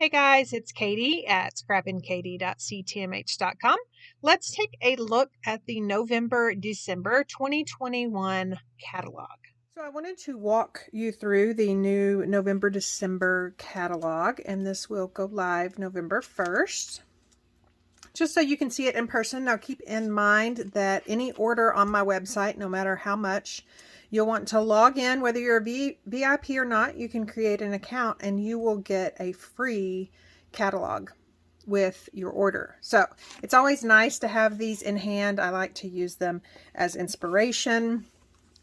Hey guys, it's Katie at scrappinkaty.ctmh.com. Let's take a look at the November-December 2021 catalog. So I wanted to walk you through the new November-December catalog, and this will go live November 1st. Just so you can see it in person. Now keep in mind that any order on my website, no matter how much, you'll want to log in, whether you're a VIP or not. You can create an account and you will get a free catalog with your order. So it's always nice to have these in hand. I like to use them as inspiration,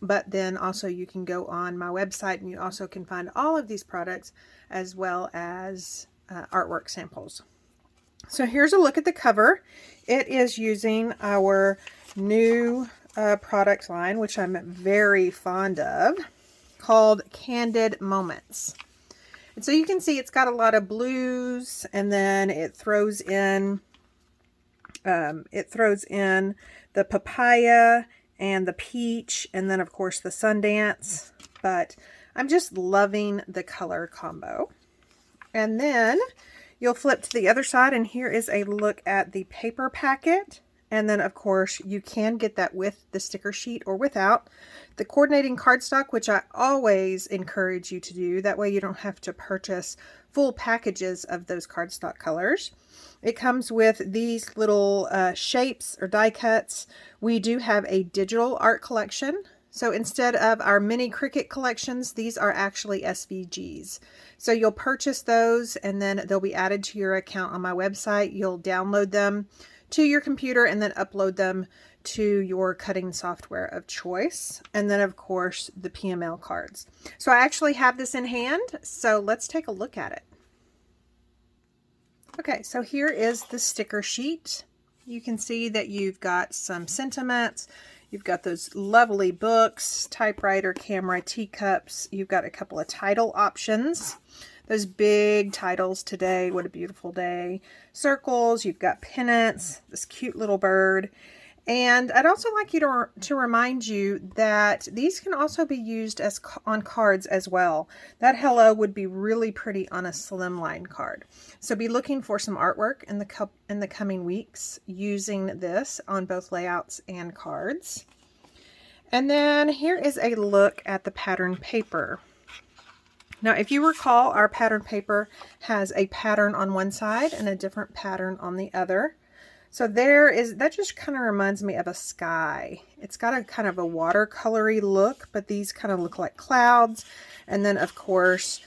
but then also you can go on my website and you also can find all of these products as well as artwork samples. So here's a look at the cover. It is using our new product line, which I'm very fond of, called Candid Moments. And so you can see it's got a lot of blues, and then it throws in the papaya and the peach, and then of course the Sundance. But I'm just loving the color combo. And then you'll flip to the other side, and here is a look at the paper packet. And then, of course, you can get that with the sticker sheet or without. The coordinating cardstock, which I always encourage you to do. That way you don't have to purchase full packages of those cardstock colors. It comes with these little shapes or die cuts. We do have a digital art collection. So instead of our mini Cricut collections, these are actually SVGs. So you'll purchase those and then they'll be added to your account on my website. You'll download them to your computer and then upload them to your cutting software of choice. And then of course the Pml cards. So I actually have this in hand. So let's take a look at it. Okay, so here is the sticker sheet. You can see that you've got some sentiments. You've got those lovely books, typewriter, camera, teacups. You've got a couple of title options. Those big titles, Today, What a Beautiful Day. Circles, you've got pennants, this cute little bird. And I'd also like you to remind you that these can also be used as on cards as well. That hello would be really pretty on a slimline card. So be looking for some artwork in the coming weeks using this on both layouts and cards. And then here is a look at the pattern paper. Now, if you recall, our pattern paper has a pattern on one side and a different pattern on the other. So that just kind of reminds me of a sky. It's got a kind of a watercolory look, but these kind of look like clouds. And then of course,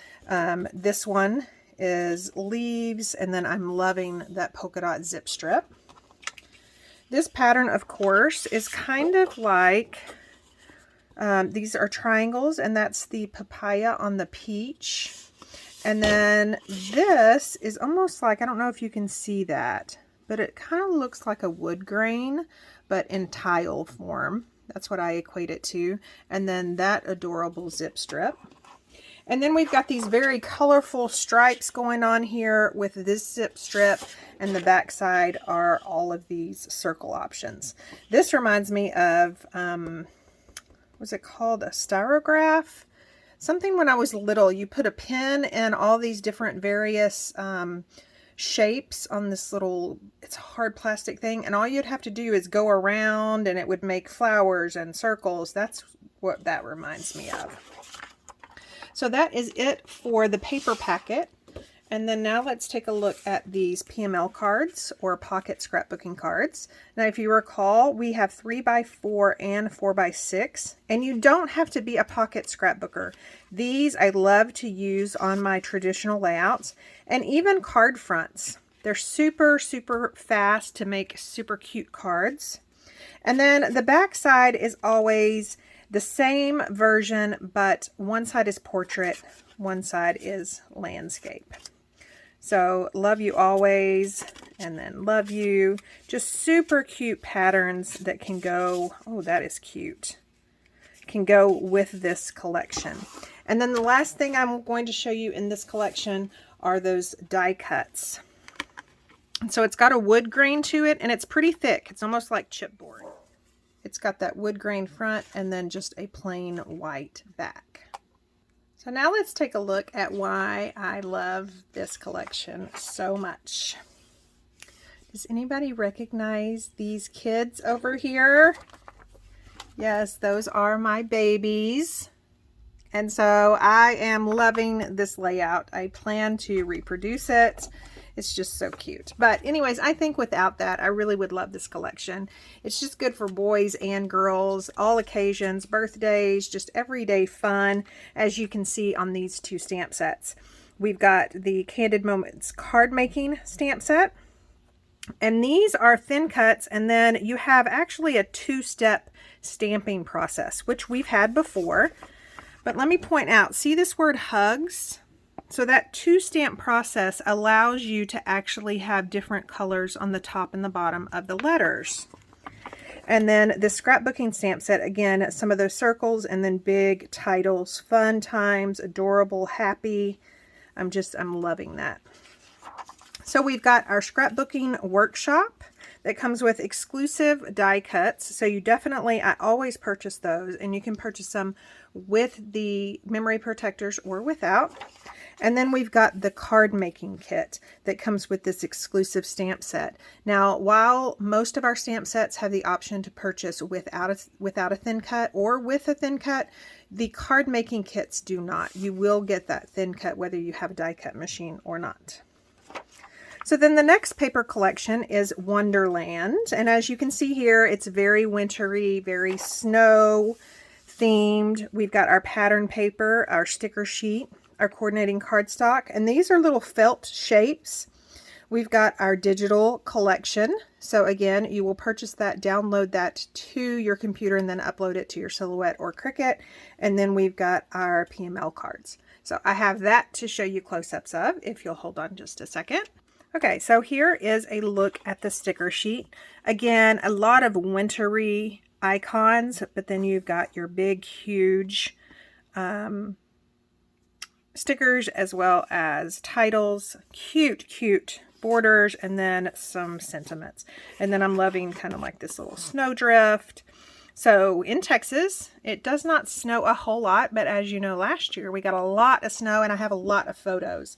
this one is leaves, and then I'm loving that polka dot zip strip. This pattern, of course, is kind of like, these are triangles, and that's the papaya on the peach. And then this is almost like, I don't know if you can see that, but it kind of looks like a wood grain, but in tile form. That's what I equate it to. And then that adorable zip strip. And then we've got these very colorful stripes going on here with this zip strip, and the back side are all of these circle options. This reminds me of, what's it called? A styrograph? Something when I was little, you put a pin in all these different various shapes on this little, it's a hard plastic thing, and all you'd have to do is go around and it would make flowers and circles. That's what that reminds me of. So that is it for the paper packet. And then now let's take a look at these Pml cards, or pocket scrapbooking cards. Now if you recall, we have 3x4 and 4x6, and you don't have to be a pocket scrapbooker. These I love to use on my traditional layouts, and even card fronts. They're super, super fast to make super cute cards. And then the back side is always the same version, but one side is portrait, one side is landscape. So love you always, and then love you. Just super cute patterns that can go, oh, that is cute, can go with this collection. And then the last thing I'm going to show you in this collection are those die cuts. So it's got a wood grain to it, and it's pretty thick. It's almost like chipboard. It's got that wood grain front and then just a plain white back. So now let's take a look at why I love this collection so much. Does anybody recognize these kids over here? Yes, those are my babies. And so I am loving this layout. I plan to reproduce it. It's just so cute. But anyways, I think without that, I really would love this collection. It's just good for boys and girls, all occasions, birthdays, just everyday fun, as you can see on these two stamp sets. We've got the Candid Moments card making stamp set. And these are thin cuts, and then you have actually a two-step stamping process, which we've had before. But let me point out, see this word hugs? So that two-stamp process allows you to actually have different colors on the top and the bottom of the letters. And then the Scrapbooking Stamp Set, again, some of those circles and then big titles, fun times, adorable, happy. I'm loving that. So we've got our Scrapbooking Workshop that comes with exclusive die cuts. So you definitely, I always purchase those, and you can purchase them with the memory protectors or without. And then we've got the card making kit that comes with this exclusive stamp set. Now, while most of our stamp sets have the option to purchase without a thin cut or with a thin cut, the card making kits do not. You will get that thin cut whether you have a die cut machine or not. So then the next paper collection is Wonderland. And as you can see here, it's very wintry, very snow themed. We've got our pattern paper, our sticker sheet, our coordinating cardstock, and these are little felt shapes. We've got our digital collection. So again, you will purchase that, download that to your computer, and then upload it to your Silhouette or Cricut. And then we've got our Pml cards. So I have that to show you close-ups of, if you'll hold on just a second. Okay, so here is a look at the sticker sheet. Again, a lot of wintry icons, but then you've got your big, huge stickers as well as titles, cute borders, and then some sentiments. And then I'm loving kind of like this little snowdrift. So in Texas, it does not snow a whole lot, but as you know, last year we got a lot of snow, and I have a lot of photos.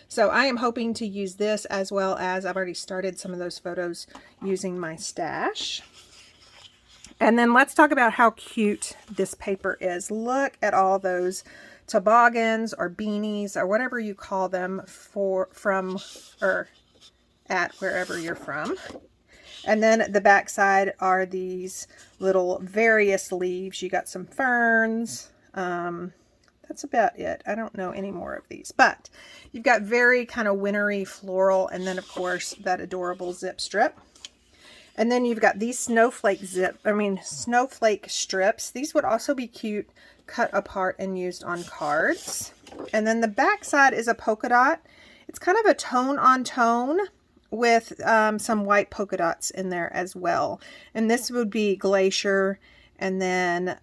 So I am hoping to use this, as well as I've already started some of those photos using my stash. And then let's talk about how cute this paper is. Look at all those toboggans or beanies or whatever you call them from or at wherever you're from. And then the back side are these little various leaves. You got some ferns. That's about it. I don't know any more of these, but you've got very kind of wintry floral, and then of course that adorable zip strip. And then you've got these snowflake strips. These would also be cute, cut apart and used on cards. And then the back side is a polka dot. It's kind of a tone on tone with some white polka dots in there as well. And this would be glacier and then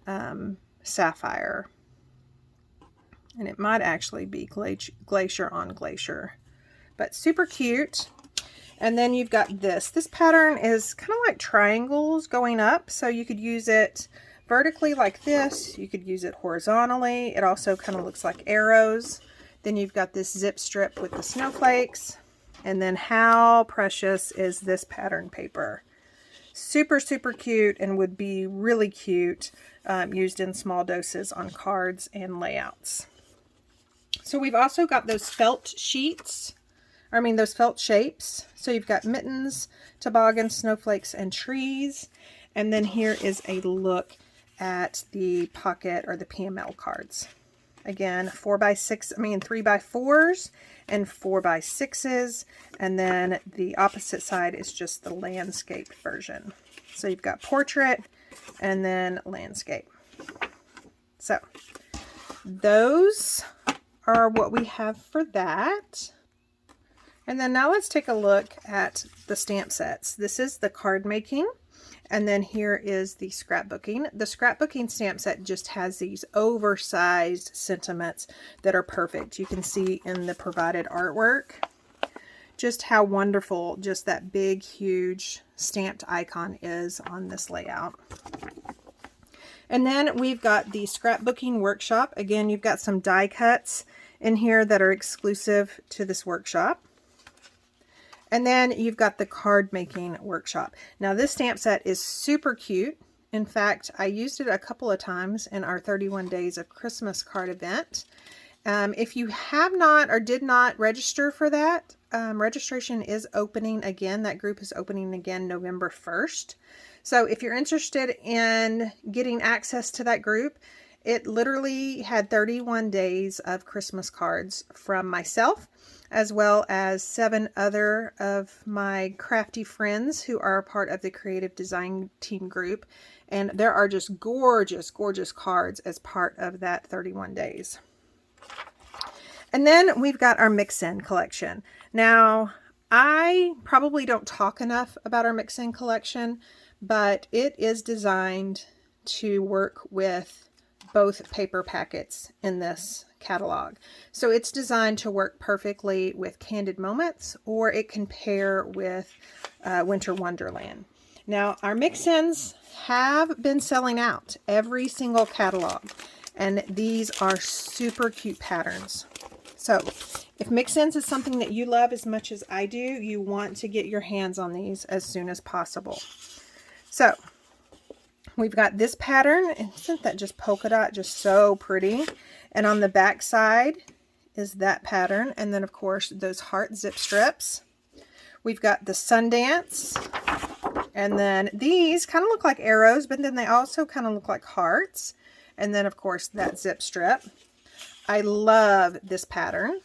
sapphire. And it might actually be glacier on glacier, but super cute. And then you've got this. This pattern is kind of like triangles going up. So you could use it vertically like this. You could use it horizontally. It also kind of looks like arrows. Then you've got this zip strip with the snowflakes. And then how precious is this pattern paper? Super, super cute, and would be really cute used in small doses on cards and layouts. So we've also got those felt sheets. Those felt shapes. So you've got mittens, toboggans, snowflakes, and trees. And then here is a look at the pocket or the Pml cards. Again, 3x4s and 4x6s. And then the opposite side is just the landscape version. So you've got portrait and then landscape. So those are what we have for that. And then now let's take a look at the stamp sets. This is the card making, and then here is the scrapbooking. The scrapbooking stamp set just has these oversized sentiments that are perfect. You can see in the provided artwork just how wonderful just that big, huge stamped icon is on this layout. And then we've got the Scrapbooking Workshop. Again, you've got some die cuts in here that are exclusive to this workshop. And then you've got the Card Making Workshop. Now this stamp set is super cute. In fact, I used it a couple of times in our 31 Days of Christmas card event. If you have not or did not register for that, registration is opening again. That group is opening again November 1st. So if you're interested in getting access to that group, it literally had 31 days of Christmas cards from myself, as well as 7 other of my crafty friends who are a part of the creative design team group. And there are just gorgeous, gorgeous cards as part of that 31 days. And then we've got our mix-in collection. Now, I probably don't talk enough about our mix-in collection, but it is designed to work with both paper packets in this catalog. So it's designed to work perfectly with Candid Moments, or it can pair with Winter Wonderland. Now, our mix-ins have been selling out every single catalog, and these are super cute patterns. So if mix-ins is something that you love as much as I do, you want to get your hands on these as soon as possible. So we've got this pattern, and isn't that just polka dot, just so pretty? And on the back side is that pattern, and then of course those heart zip strips. We've got the Sundance, and then these kind of look like arrows, but then they also kind of look like hearts, and then of course that zip strip. I love this pattern.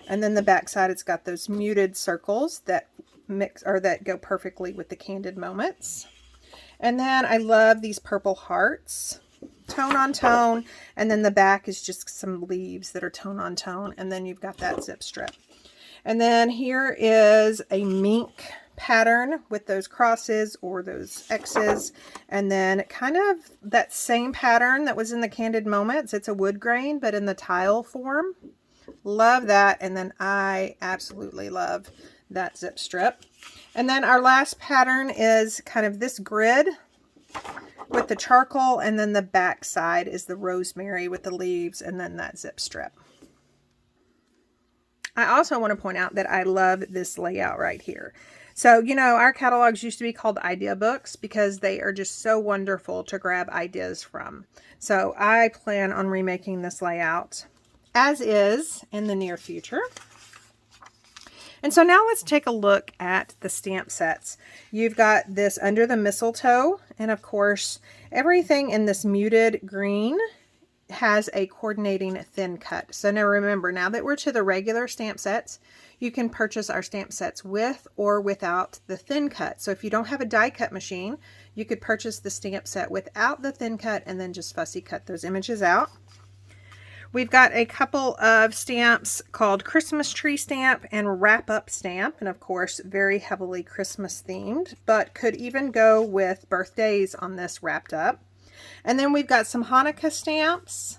And then the back side, it's got those muted circles that mix, or that go perfectly with the Candid Moments. And then I love these purple hearts, tone on tone, and then the back is just some leaves that are tone on tone, and then you've got that zip strip. And then here is a mink pattern with those crosses or those X's, and then kind of that same pattern that was in the Candid Moments. It's a wood grain, but in the tile form. Love that. And then I absolutely love that zip strip. And then our last pattern is kind of this grid with the charcoal, and then the back side is the rosemary with the leaves, and then that zip strip. I also want to point out that I love this layout right here. So, you know, our catalogs used to be called idea books because they are just so wonderful to grab ideas from. So I plan on remaking this layout as is in the near future. And so now let's take a look at the stamp sets. You've got this Under the Mistletoe, and of course everything in this muted green has a coordinating thin cut. So now remember, now that we're to the regular stamp sets, you can purchase our stamp sets with or without the thin cut. So if you don't have a die cut machine, you could purchase the stamp set without the thin cut and then just fussy cut those images out. We've got a couple of stamps called Christmas Tree Stamp and Wrap Up Stamp, and of course very heavily Christmas themed, but could even go with birthdays on this wrapped up. And then we've got some Hanukkah stamps.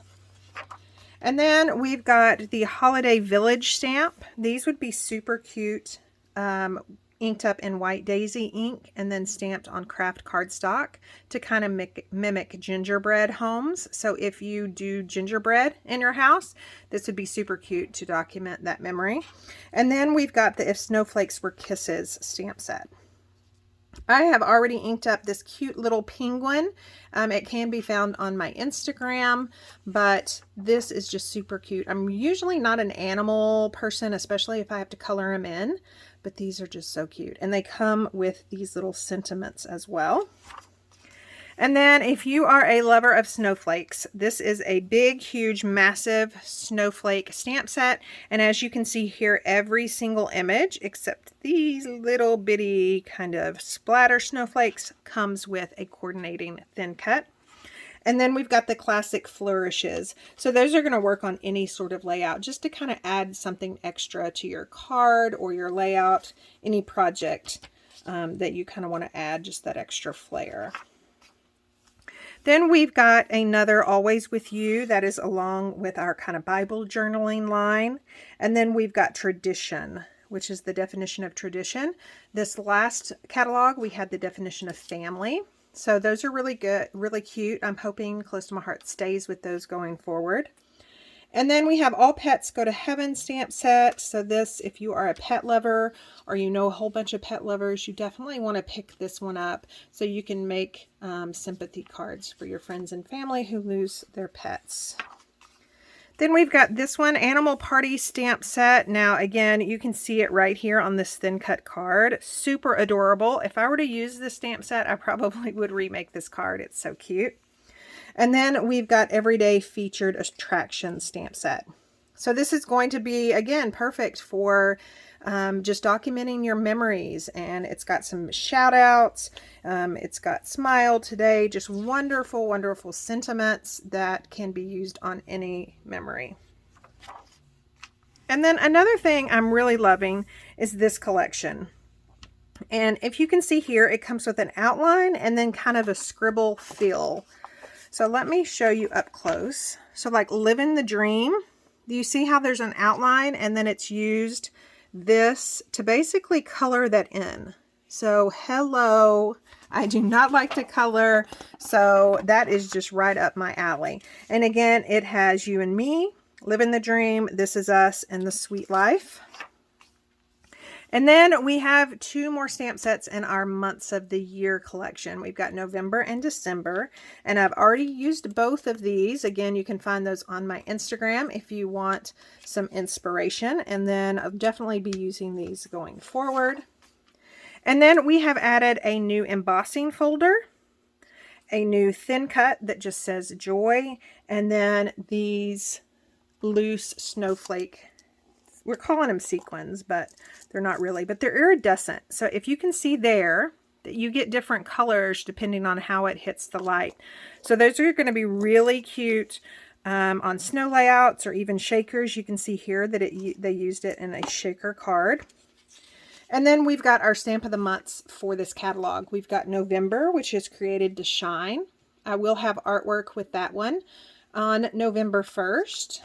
And then we've got the Holiday Village stamp. These would be super cute, inked up in White Daisy ink and then stamped on craft cardstock to kind of mimic gingerbread homes. So if you do gingerbread in your house, this would be super cute to document that memory. And then we've got the If Snowflakes Were Kisses stamp set. I have already inked up this cute little penguin. It can be found on my Instagram, but this is just super cute. I'm usually not an animal person, especially if I have to color them in, but these are just so cute. And they come with these little sentiments as well. And then if you are a lover of snowflakes, this is a big, huge, massive snowflake stamp set. And as you can see here, every single image, except these little bitty kind of splatter snowflakes, comes with a coordinating thin cut. And then we've got the classic flourishes. So those are going to work on any sort of layout, just to kind of add something extra to your card or your layout, any project that you kind of want to add just that extra flair. Then we've got another Always With You that is along with our kind of Bible journaling line. And then we've got Tradition, which is the definition of tradition. This last catalog, we had the definition of family. So those are really good, really cute. I'm hoping Close to My Heart stays with those going forward. And then we have All Pets Go to Heaven stamp set. So this, if you are a pet lover or you know a whole bunch of pet lovers, you definitely want to pick this one up so you can make sympathy cards for your friends and family who lose their pets. Then we've got this one, Animal Party stamp set. Now, again, you can see it right here on this thin cut card. Super adorable. If I were to use this stamp set, I probably would remake this card. It's so cute. And then we've got Everyday Featured Attraction stamp set. So this is going to be, again, perfect for just documenting your memories. And it's got some shout outs. It's got smile today. Just wonderful, wonderful sentiments that can be used on any memory. And then another thing I'm really loving is this collection. And if you can see here, it comes with an outline and then kind of a scribble fill. So let me show you up close. So like Living the Dream, do you see how there's an outline and then it's used this to basically color that in? So hello, I do not like to color, so that is just right up my alley. And again, it has You and Me, Living the Dream, This Is Us, and The Sweet Life. And then we have 2 more stamp sets in our months of the year collection. We've got November and December, and I've already used both of these. Again, you can find those on my Instagram if you want some inspiration, and then I'll definitely be using these going forward. And then we have added a new embossing folder, a new thin cut that just says Joy, and then these loose snowflake. We're calling them sequins, but they're not really, but they're iridescent. So if you can see there that you get different colors depending on how it hits the light. So those are going to be really cute on snow layouts or even shakers. You can see here that they used it in a shaker card. And then we've got our stamp of the months for this catalog. We've got November, which is Created to Shine. I will have artwork with that one on November 1st.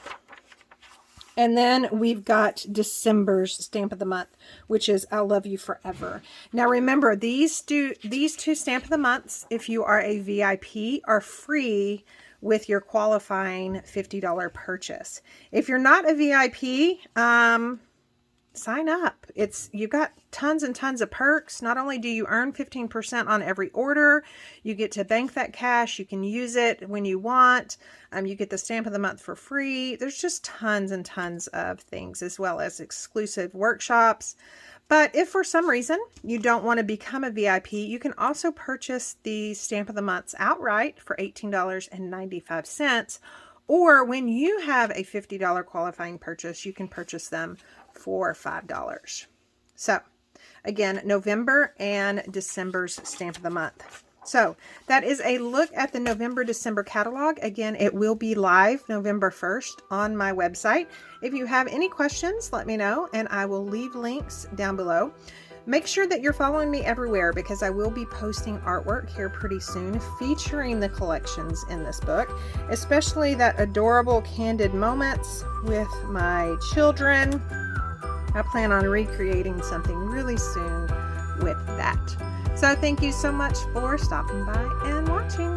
And then we've got December's stamp of the month, which is I'll Love You Forever. Now remember, these two stamp of the months, if you are a VIP, are free with your qualifying $50 purchase. If you're not a VIP, sign up. You've got tons and tons of perks. Not only do you earn 15% on every order, you get to bank that cash. You can use it when you want. You get the stamp of the month for free. There's just tons and tons of things, as well as exclusive workshops. But if for some reason you don't want to become a VIP, you can also purchase the stamp of the months outright for $18.95. Or when you have a $50 qualifying purchase, you can purchase them for $5. So again, November and December's stamp of the month. So that is a look at the November-December catalog. Again, it will be live November 1st on my website. If you have any questions, let me know, and I will leave links down below. Make sure that you're following me everywhere because I will be posting artwork here pretty soon featuring the collections in this book, especially that adorable Candid Moments with my children. I plan on recreating something really soon with that. So thank you so much for stopping by and watching.